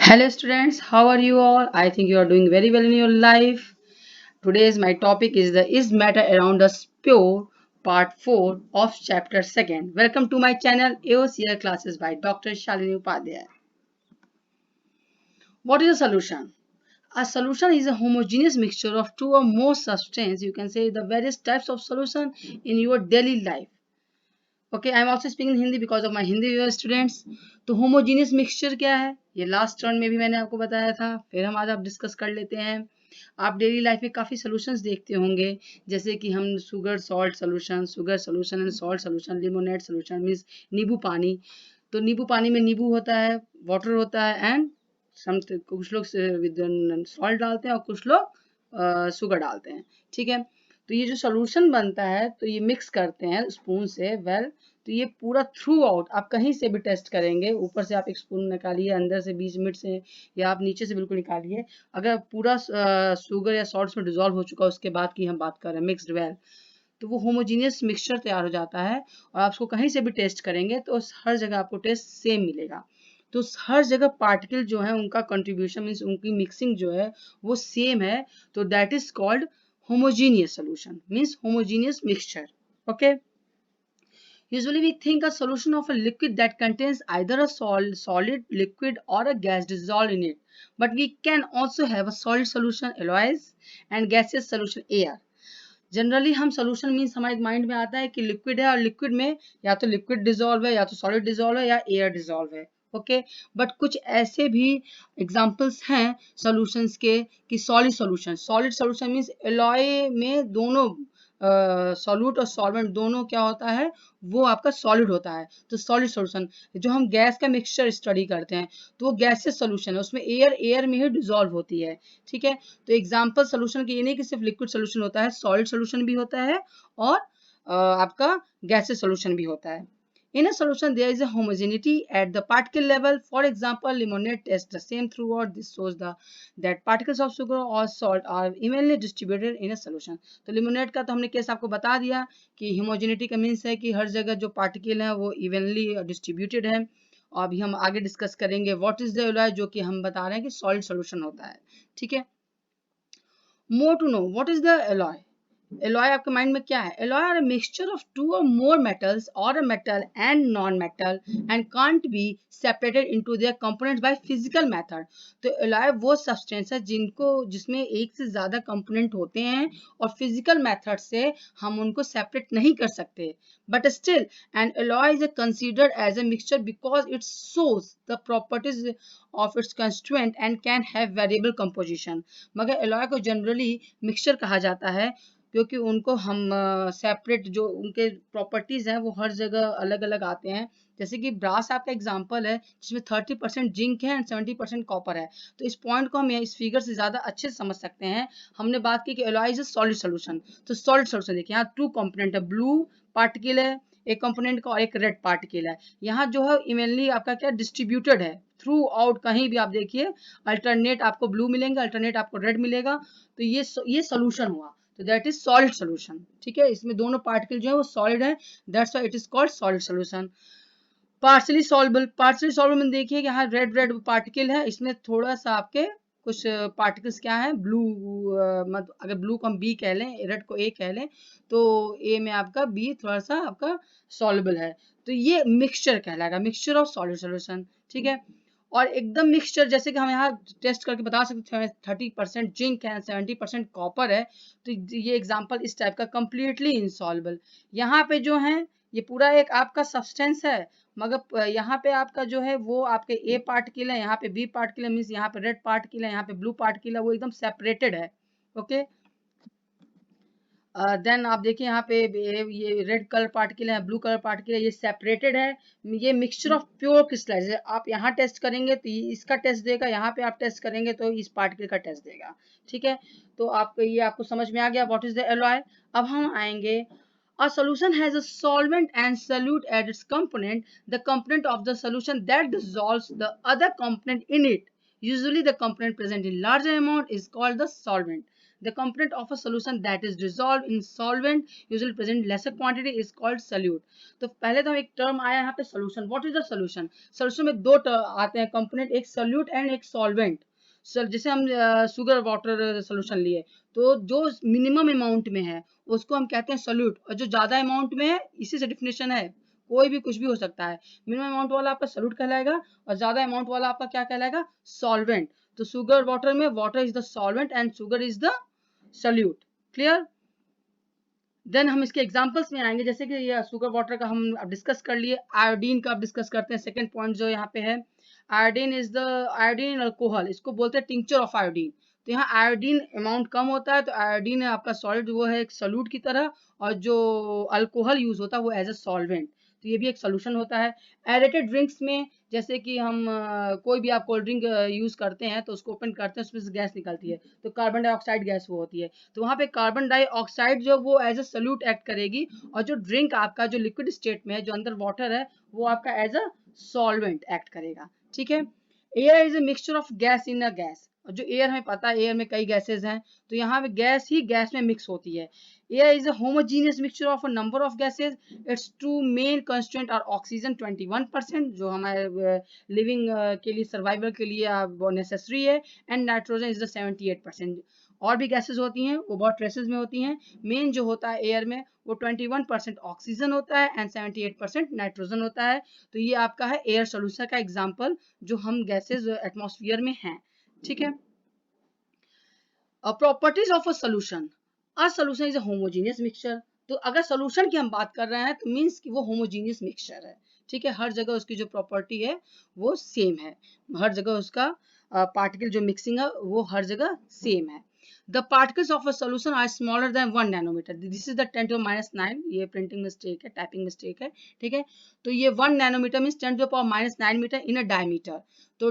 Hello students, how are you all? I think you are doing very well in your life. Today's my topic is the Is Matter Around Us Pure Part 4 of Chapter 2nd. Welcome to my channel AOCL classes by Dr. Shalini Upadhyay. What is a solution? A solution is a homogeneous mixture of two or more substances. You can say the various types of solution in your daily life. Okay I am also speaking Hindi because of my Hindi students. तो homogeneous mixture क्या है, ये last turn में भी मैंने आपको बताया था, फिर हम आज आप डिस्कस कर लेते हैं. आप डेली लाइफ में काफ़ी सोल्यूशंस देखते होंगे, जैसे कि हम sugar solution and salt solution, lemonade solution means नींबू पानी. तो नींबू पानी में नींबू होता है, वाटर होता है एंड कुछ लोग सॉल्ट डालते हैं और कुछ लोग शुगर डालते हैं. ठीक है, तो ये जो सोल्यूशन बनता है तो ये मिक्स करते हैं स्पून से. तो ये पूरा थ्रू आउट आप कहीं से भी टेस्ट करेंगे, ऊपर से आप एक स्पून निकालिए, अंदर से 20 मिनट से, या आप नीचे से बिल्कुल निकालिए. अगर पूरा शुगर या सॉल्ट में डिजोल्व हो चुका है उसके बाद की हम बात कर रहे हैं मिक्सड वेल, तो वो होमोजीनियस मिक्सचर तैयार हो जाता है. और आप उसको कहीं से भी टेस्ट करेंगे तो हर जगह आपको टेस्ट सेम मिलेगा. तो हर जगह पार्टिकल जो है उनका कंट्रीब्यूशन मीन्स उनकी मिक्सिंग जो है वो सेम है. तो that is called homogeneous solution means homogeneous mixture. Okay, usually we think a solution of a liquid that contains either a solid liquid or a gas dissolved in it, but we can also have a solid solution alloys and gaseous solution air. Generally हम solution means हमारे mind में आता है कि liquid है और liquid में या तो लिक्विड डिजोल्व है या तो सॉलिड डिजोल्व है या एयर डिजोल्व है. ओके, बट कुछ ऐसे भी एग्जांपल्स हैं सॉल्यूशंस के कि सॉलिड सॉल्यूशन मीन्स एलॉय में दोनों सॉल्यूट और सॉल्वेंट दोनों क्या होता है, वो आपका सॉलिड होता है. तो सॉलिड सॉल्यूशन. जो हम गैस का मिक्सचर स्टडी करते हैं तो वो गैसेस सॉल्यूशन है, उसमें एयर में ही डिजोल्व होती है. ठीक है, तो एग्जाम्पल सोल्यूशन के ये नहीं कि सिर्फ लिक्विड सोल्यूशन होता है, सॉलिड सोल्यूशन भी होता है और आपका गैसेस सोल्यूशन भी होता है. In a solution, there is a homogeneity at the particle level. For example, lemonade tests the same throughout. This shows that particles of sugar or salt are evenly distributed in a solution. तो lemonade का तो हमने case आपको बता दिया कि homogeneity का means है कि हर जगह जो पार्टिकल हैं वो evenly distributed है. और अभी हम आगे डिस्कस करेंगे व्हाट इज द एलॉय, जो कि हम बता रहे हैं कि सॉलिड सोल्यूशन होता है. ठीक है, more to know what is the alloy. Alloy आपके माइंड में क्या है? Alloy are a mixture of two or more metals or a metal and non metal and can't be separated into their components by physical method. तो alloy वो substance है जिसमें एक से ज्यादा कंपोनेंट होते हैं और फिजिकल मेथड से हम उनको सेपरेट नहीं कर सकते. But still an alloy is considered as a mixture because it shows the properties of its constituent and can have variable composition. मगर एलॉय को जनरली मिक्सचर कहा जाता है क्योंकि उनको हम सेपरेट जो उनके प्रॉपर्टीज हैं वो हर जगह अलग अलग आते हैं. जैसे कि ब्रास आपका एग्जांपल है जिसमें 30% जिंक है एंड 70% कॉपर है. तो इस पॉइंट को हम इस फिगर से ज्यादा अच्छे से समझ सकते हैं. हमने बात की कि alloy is a solid solution. तो सॉलिड सोल्यूशन देखिए, यहाँ टू कंपोनेंट है, ब्लू पार्टिकल है एक कंपोनेंट का और एक रेड पार्टिकल है. यहाँ जो है इवनली आपका क्या डिस्ट्रीब्यूटेड है थ्रू आउट. कहीं भी आप देखिए अल्टरनेट आपको ब्लू मिलेंगे, अल्टरनेट आपको रेड मिलेगा. तो ये सोल्यूशन हुआ. तो दैट इज सॉलिड सोल्यूशन. ठीक है, इसमें दोनों पार्टिकल जो है वो सॉलिड है, that's why it is called solid solution. Partially soluble में देखिए कि यहाँ रेड रेड पार्टिकल है, इसमें थोड़ा सा आपके कुछ पार्टिकल्स क्या है ब्लू, मतलब अगर ब्लू को हम बी कह लें, रेड को ए कह लें, तो ए में आपका बी थोड़ा सा आपका सॉल्युबल है. तो ये मिक्सचर कहलाएगा, मिक्सचर ऑफ सॉलिड सोल्यूशन. ठीक है, और एकदम मिक्सचर जैसे कि हम यहाँ टेस्ट करके बता सकते हैं 30% जिंक है 70% कॉपर है. तो ये एग्जांपल इस टाइप का कंप्लीटली इनसॉल्युबल. यहाँ पे जो है ये पूरा एक आपका सब्सटेंस है, मगर यहाँ पे आपका जो है वो आपके ए पार्टिकल है, यहाँ पे बी पार्टिकल है, मीन्स यहाँ पे रेड पार्टिकल है, यहाँ पे ब्लू पार्टिकल है, वो एकदम सेपरेटेड है. ओके, देन आप देखिए यहाँ पे ये रेड कलर पार्टिकल है, ब्लू कलर पार्टिकल है, ये सेपरेटेड है. ये मिक्सचर ऑफ प्योर क्रिस्टलाइज है. आप यहाँ टेस्ट करेंगे तो इसका टेस्ट देगा, यहाँ पे आप टेस्ट करेंगे तो इस पार्टिकल का टेस्ट देगा. ठीक है, तो आपको ये आपको समझ में आ गया व्हाट इज द एलॉय. अब हम आएंगे. A solution has a solvent and solute as its component. The component of the solution that dissolves the other component in it. Usually the component present in larger amount is called the solvent. The component of a solution that is dissolved in solvent usually present lesser quantity is called solute. तो पहले तो एक term आया यहाँ पे solution. What is the solution? Solution में दो आते हैं component, एक solute and एक solvent. सर जैसे हम शुगर वाटर सोल्यूशन लिए तो जो मिनिमम अमाउंट में है उसको हम कहते हैं सोल्यूट, और जो ज्यादा अमाउंट में है इसी से डिफिनेशन है, कोई भी कुछ भी हो सकता है, मिनिमम अमाउंट वाला आपका सोल्यूट कहलाएगा और ज्यादा अमाउंट वाला आपका क्या कहलाएगा, सॉल्वेंट. तो शुगर वाटर में water is the solvent and sugar is the solute. Clear. Then हम इसके एग्जांपल्स में आएंगे, जैसे कि ये शुगर वाटर का हम अब डिस्कस कर लिए. आयोडीन का अब डिस्कस करते हैं. सेकंड पॉइंट जो यहाँ पे है, iodine is the iodine alcohol, इसको बोलते हैं टिंचर ऑफ आयोडीन. तो यहाँ आयोडीन अमाउंट कम होता है तो आयोडीन है आपका सॉलिड, वो है एक सॉल्यूट की तरह, और जो अल्कोहल यूज होता है वो एज अ सॉल्वेंट. तो ये भी एक सोल्यूशन होता है. एरेटेड ड्रिंक्स में जैसे कि हम कोई भी आप कोल्ड ड्रिंक यूज करते हैं तो उसको ओपन करते हैं, उसमें से गैस निकलती है तो कार्बन डाइऑक्साइड गैस वो होती है. तो वहाँ पे कार्बन डाइऑक्साइड जो वो एज अ सोल्यूट एक्ट करेगी, और जो ड्रिंक आपका जो लिक्विड स्टेट में है जो अंदर वाटर है वो आपका एज अ सॉल्वेंट एक्ट करेगा. ठीक है. Air is a mixture of gas in a gas. और जो एयर हमें पता है एयर में कई गैसेज हैं, तो यहाँ पे गैस ही गैस में मिक्स होती है. Air is a homogeneous mixture of a number of gases. Its two main constituent are oxygen 21%, जो हमारे लिविंग के लिए सर्वाइवल के लिए नेसेसरी है, एंड नाइट्रोजन इज द 78%. और भी गैसेज होती हैं वो बहुत ट्रेसेस में होती हैं. मेन जो होता है एयर में वो 21% ऑक्सीजन होता है एंड 78% नाइट्रोजन होता है. तो ये आपका है एयर सोल्यूशन का एग्जाम्पल जो हम गैसेज एटमॉस्फेयर में हैं. ठीक है. Properties of a solution. A solution is a homogeneous mixture. तो अगर सोल्यूशन की हम बात कर रहे हैं तो मीन्स कि वो होमोजीनियस मिक्सचर है. ठीक है. हर जगह उसकी जो प्रॉपर्टी है वो सेम है, हर जगह उसका पार्टिकल जो मिक्सिंग है वो हर जगह सेम है. The particles of a solution are smaller than 1 nanometer. This is the 10 to minus 9. ये प्रिंटिंग मिस्टेक है, टाइपिंग मिस्टेक है. ठीक है. तो ये 1 nanometre means 10 to power minus 9 metre in a diameter. तो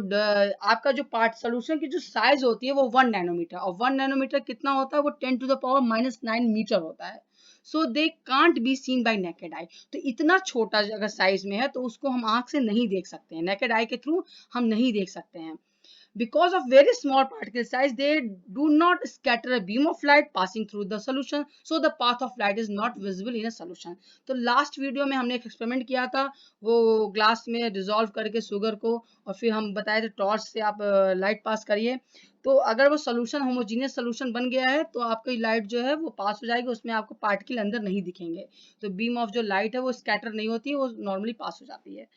आपका जो पार्ट सोल्यूशन की जो साइज होती है वो 1 नैनोमीटर, और 1 नैनोमीटर कितना होता है वो 10 to the power minus 9 metre होता है. So they can't be seen by naked eye. तो इतना छोटा अगर साइज में है तो उसको हम आंख से नहीं देख सकते हैं, नेकेड आई के थ्रू हम नहीं देख सकते हैं. Because of very small particle size, they do not scatter a beam of light passing through the solution, so the path of light is not visible in a solution. तो last video में हमने एक experiment किया था, वो glass में dissolve करके sugar को, और फिर हम बताए थे टॉर्च से आप लाइट पास करिए. तो अगर वो सोल्यूशन होमोजीनियस सोल्यूशन बन गया है तो आपकी लाइट जो है वो पास हो जाएगी, उसमें आपको पार्टिकल अंदर नहीं दिखेंगे. तो बीम ऑफ जो लाइट है वो स्कैटर नहीं होती है, वो नॉर्मली पास हो जाती है.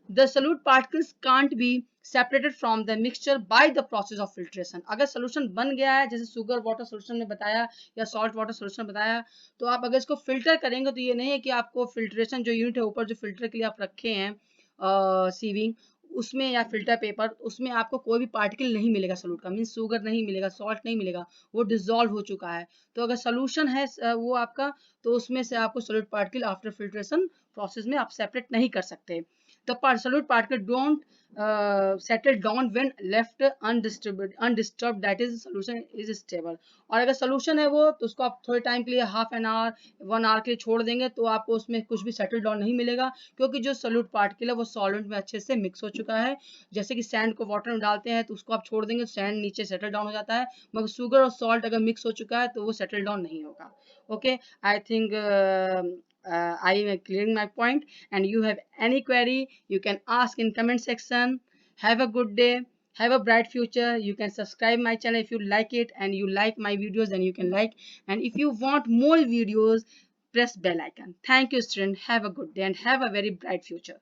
The solute particles can't be separated from the mixture by the process of filtration. अगर सोल्यूशन बन गया है, जैसे शुगर वाटर सोल्यूशन में बताया या सॉल्ट वाटर सोल्यूशन बताया, तो आप अगर इसको फिल्टर करेंगे तो ये नहीं है कि आपको फिल्ट्रेशन जो यूनिट है ऊपर जो फिल्टर के लिए आप रखे हैं सीविंग उसमें या फिल्टर पेपर, उसमें आपको कोई भी पार्टिकल नहीं मिलेगा सोल्यूट का, मीन्स शुगर नहीं मिलेगा, सॉल्ट नहीं मिलेगा, वो डिजोल्व हो चुका है. तो अगर सोल्यूशन है वो आपका, तो उसमें से आपको solute particle after filtration process में आप सेपरेट नहीं कर सकते. The solute particle don't settle down when left undisturbed, that is solution is stable. और अगर solution है वो तो उसको आप थोड़े टाइम के लिए हाफ एन आवर 1 आवर के लिए छोड़ देंगे तो आपको उसमें कुछ भी सेटल डाउन नहीं मिलेगा, क्योंकि जो सोल्यूट पार्टिकल है वो सॉल्वेंट में अच्छे से मिक्स हो चुका है. जैसे कि सैंड को वाटर में डालते हैं तो उसको आप छोड़ देंगे तो सैंड नीचे सेटल डाउन हो जाता है, मगर शुगर और सॉल्ट अगर मिक्स हो चुका है तो वो सेटल डाउन नहीं होगा. Okay. I think I am clearing my point, and you have any query you can ask in comment section. Have a good day, have a bright future. You can subscribe my channel if you like it, and you like my videos then you can like, and if you want more videos press bell icon. Thank you student, have a good day and have a very bright future.